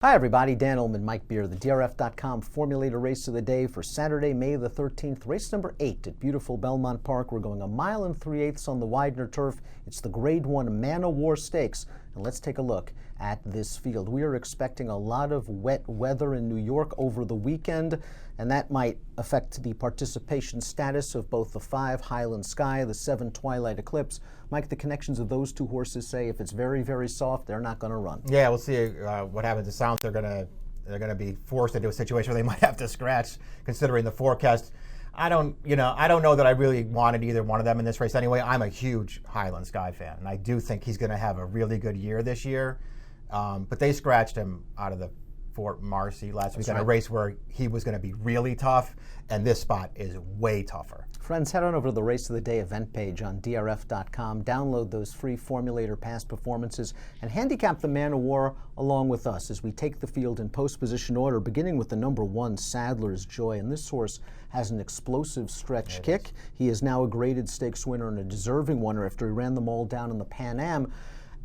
Hi everybody, Dan Ullman, Mike Beer, the DRF.com Formulator Race of the Day for Saturday, May the 13th, race number 8 at beautiful Belmont Park. We're going 1 3/8 miles on the Widener turf. It's the Grade 1 Man O' War Stakes, and let's take a look at this field. We are expecting a lot of wet weather in New York over the weekend, and that might affect the participation status of both the 5 Highland Sky, the 7 Twilight Eclipse. Mike, the connections of those two horses say if it's very, very soft, they're not going to run. Yeah, we'll see what happens. It sounds they're going to be forced into a situation where they might have to scratch, considering the forecast. I don't know that I really wanted either one of them in this race anyway. I'm a huge Highland Sky fan, and I do think he's going to have a really good year this year. But they scratched him out of the Fort Marcy last week in a race where he was going to be really tough, and this spot is way tougher. Friends, head on over to the Race of the Day event page on DRF.com, download those free Formulator past performances, and handicap the Man O' War along with us as we take the field in post-position order, beginning with the number 1, Sadler's Joy. And this horse has an explosive stretch kick. He is now a graded stakes winner and a deserving winner after he ran them all down in the Pan Am.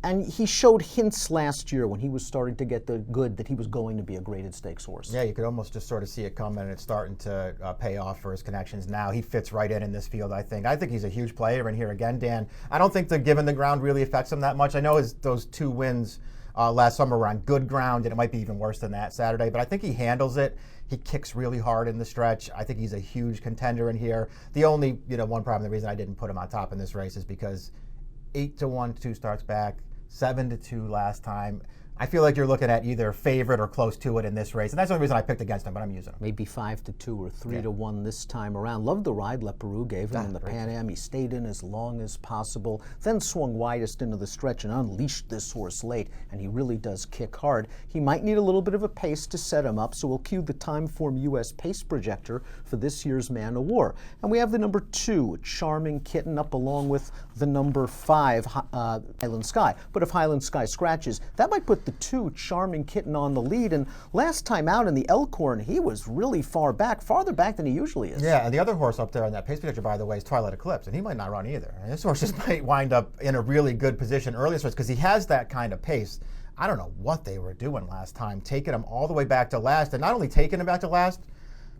And he showed hints last year when he was starting to get the good that he was going to be a graded stakes horse. Yeah, you could almost just sort of see it coming, and it's starting to pay off for his connections now. He fits right in this field, I think. I think he's a huge player in here again, Dan. I don't think the given the ground really affects him that much. I know those 2 wins last summer were on good ground, and it might be even worse than that Saturday, but I think he handles it. He kicks really hard in the stretch. I think he's a huge contender in here. The only, one problem, the reason I didn't put him on top in this race is because 8-1, 2 starts back. 7-2 last time. I feel like you're looking at either favorite or close to it in this race, and that's the only reason I picked against him, but I'm using him. Maybe 5-2 or 3-1 this time around. Loved the ride Leparoux gave him in the Pan Am. He stayed in as long as possible, then swung widest into the stretch and unleashed this horse late, and he really does kick hard. He might need a little bit of a pace to set him up, so we'll cue the Timeform US pace projector for this year's Man O' War. And we have the number 2, Charming Kitten, up along with the number 5, Highland Sky. But if Highland Sky scratches, that might put the 2, Charming Kitten, on the lead. And last time out in the Elkhorn, he was really far back, farther back than he usually is. Yeah, and the other horse up there on that pace projector, by the way, is Twilight Eclipse, and he might not run either. And this horse just might wind up in a really good position early in this race because he has that kind of pace. I don't know what they were doing last time, taking him all the way back to last, and not only taking him back to last,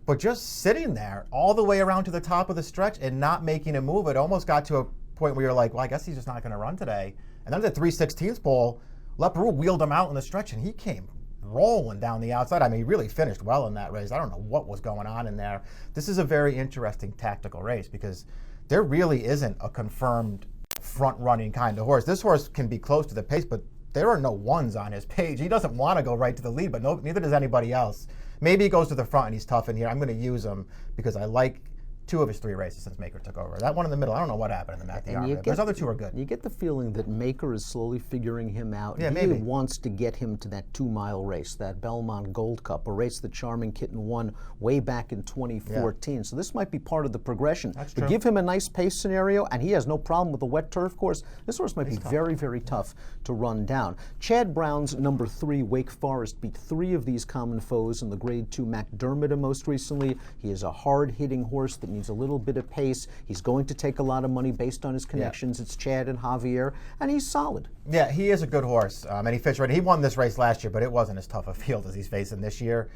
but just sitting there all the way around to the top of the stretch and not making a move. It almost got to a point where you're like, well, I guess he's just not going to run today. And then at the 3/16 pole, Leparoux wheeled him out in the stretch, and he came rolling down the outside. I mean, he really finished well in that race. I don't know what was going on in there. This is a very interesting tactical race because there really isn't a confirmed front-running kind of horse. This horse can be close to the pace, but there are no ones on his page. He doesn't want to go right to the lead, but neither does anybody else. Maybe he goes to the front and he's tough in here. I'm going to use him because I like 2 of his 3 races since Maker took over. That one in the middle, I don't know what happened in the Matthew. Those other 2 are good. You get the feeling that Maker is slowly figuring him out. Yeah, he maybe wants to get him to that 2-mile race, that Belmont Gold Cup, a race that Charming Kitten won way back in 2014. Yeah. So this might be part of the progression. That's to true. Give him a nice pace scenario, and he has no problem with the wet turf course. This horse might be very, very tough to run down. Chad Brown's number 3, Wake Forest, beat 3 of these common foes in the Grade 2 McDermott most recently. He is a hard-hitting horse that needs a little bit of pace. He's going to take a lot of money based on his connections. Yeah. It's Chad and Javier, and he's solid. Yeah, he is a good horse, and he fits right. He won this race last year, but it wasn't as tough a field as he's facing this year.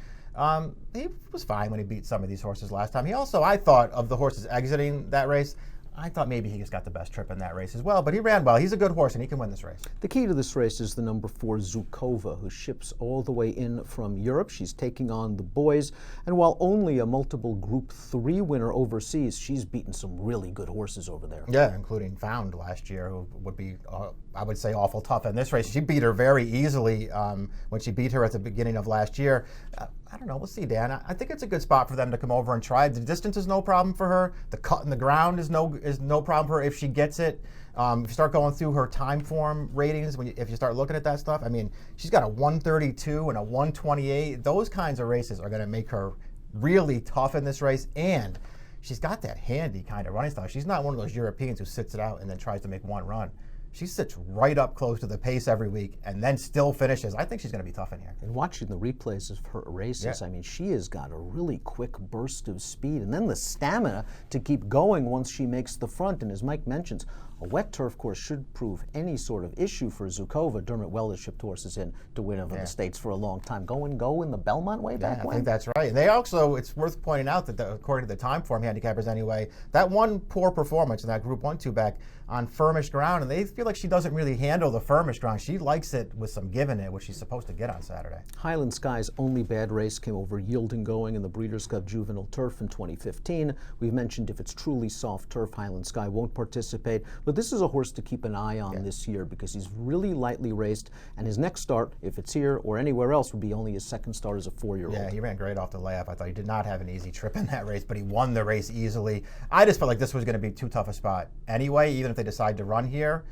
He was fine when he beat some of these horses last time. He also, I thought, of the horses exiting that race, I thought maybe he just got the best trip in that race as well, but he ran well. He's a good horse, and he can win this race. The key to this race is the number 4, Zukova, who ships all the way in from Europe. She's taking on the boys, and while only a multiple Group 3 winner overseas, she's beaten some really good horses over there. Yeah, including Found last year, who would be, I would say, awful tough in this race. She beat her very easily when she beat her at the beginning of last year. I don't know. We'll see, Dan. I think it's a good spot for them to come over and try. The distance is no problem for her. The cut in the ground is no problem for her if she gets it. If you start going through her Timeform ratings, if you start looking at that stuff, I mean, she's got a 132 and a 128. Those kinds of races are going to make her really tough in this race, and she's got that handy kind of running style. She's not one of those Europeans who sits it out and then tries to make one run. She sits right up close to the pace every week and then still finishes. I think she's going to be tough in here. And watching the replays of her races, I mean, she has got a really quick burst of speed and then the stamina to keep going once she makes the front. And as Mike mentions, A wet turf course should prove any sort of issue for Zukova. Dermot Weld has shipped horses in to win over the States for a long time. Go and go in the Belmont way back when? I think that's right. And they also, it's worth pointing out that according to the time form handicappers anyway, that one poor performance in that Group 1 2-back on firmish ground, and they feel like she doesn't really handle the firmish ground. She likes it with some give in it, which she's supposed to get on Saturday. Highland Sky's only bad race came over Yielding Going in the Breeders' Cup Juvenile Turf in 2015. We've mentioned if it's truly soft turf, Highland Sky won't participate, but this is a horse to keep an eye on this year because he's really lightly raced, and his next start, if it's here or anywhere else, would be only his second start as a 4-year-old. Yeah, he ran great off the layup. I thought he did not have an easy trip in that race, but he won the race easily. I just felt like this was going to be too tough a spot anyway, even if they decide to run here.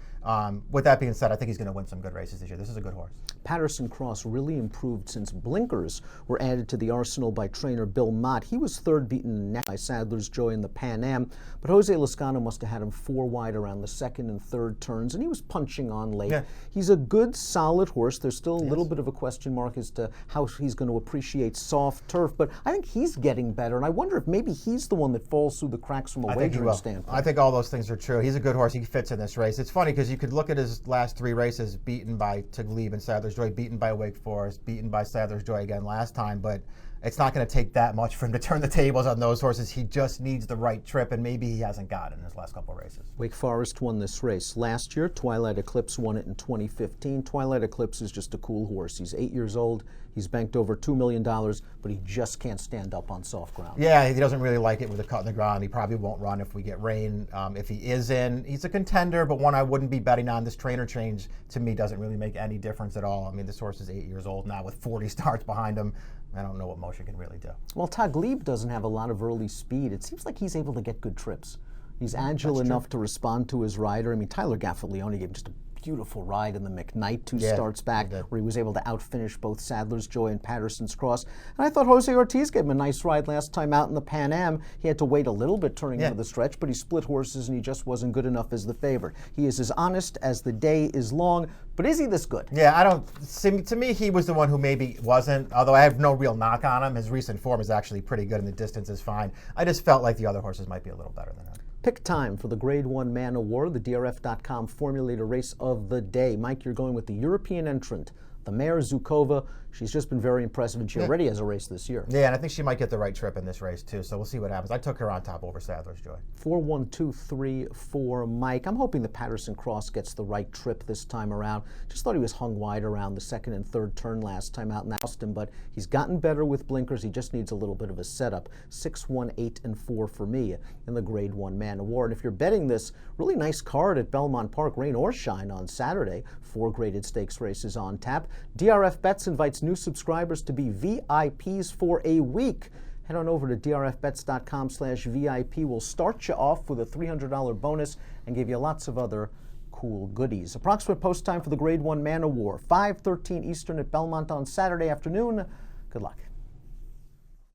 With that being said, I think he's going to win some good races this year. This is a good horse. Patterson Cross really improved since blinkers were added to the arsenal by trainer Bill Mott. He was third beaten neck by Sadler's Joy in the Pan Am, but Jose Lezcano must have had him 4 wide around the second and third turns, and he was punching on late. Yeah. He's a good, solid horse. There's still a little bit of a question mark as to how he's going to appreciate soft turf, but I think he's getting better, and I wonder if maybe he's the one that falls through the cracks from a wagering standpoint. I think all those things are true. He's a good horse. He fits in this race. It's funny because you could look at his last 3 races, beaten by Taglib and Sadler's Joy, beaten by Wake Forest, beaten by Sadler's Joy again last time, but it's not going to take that much for him to turn the tables on those horses. He just needs the right trip, and maybe he hasn't got it in his last couple of races. Wake Forest won this race last year. Twilight Eclipse won it in 2015. Twilight Eclipse is just a cool horse. He's 8 years old. He's banked over $2 million, but he just can't stand up on soft ground. Yeah, he doesn't really like it with a cut in the ground. He probably won't run if we get rain. If he is in, he's a contender, but one I wouldn't be betting on. This trainer change, to me, doesn't really make any difference at all. I mean, this horse is 8 years old now with 40 starts behind him. I don't know what motion can really do. Well, Taglib doesn't have a lot of early speed. It seems like he's able to get good trips. He's agile enough to respond to his rider. I mean, Tyler Gaffalione gave him just a beautiful ride in the McKnight 2 starts back, where he was able to outfinish both Sadler's Joy and Patterson's Cross. And I thought Jose Ortiz gave him a nice ride last time out in the Pan Am. He had to wait a little bit turning into the stretch, but he split horses and he just wasn't good enough as the favorite. He is as honest as the day is long, but is he this good? Yeah, I don't. To me, he was the one who maybe wasn't, although I have no real knock on him. His recent form is actually pretty good and the distance is fine. I just felt like the other horses might be a little better than him. Pick time for the Grade 1 Man Award, the DRF.com Formulator Race of the Day. Mike, you're going with the European entrant, the mare Zukova. She's just been very impressive, and she already has a race this year. Yeah, and I think she might get the right trip in this race, too, so we'll see what happens. I took her on top over Sadler's Joy. 4-1-2-3 Mike. I'm hoping the Patterson Cross gets the right trip this time around. Just thought he was hung wide around the second and third turn last time out in Austin, but he's gotten better with blinkers. He just needs a little bit of a setup. 6-1-8-4 for me in the Grade 1 Man Award. If you're betting this, really nice card at Belmont Park, rain or shine on Saturday. 4 graded stakes races on tap. DRF Bets invites new subscribers to be VIPs for a week. Head on over to drfbets.com/VIP. We'll start you off with a $300 bonus and give you lots of other cool goodies. Approximate post time for the Grade 1 Man Award, 5:13 Eastern at Belmont on Saturday afternoon. Good luck.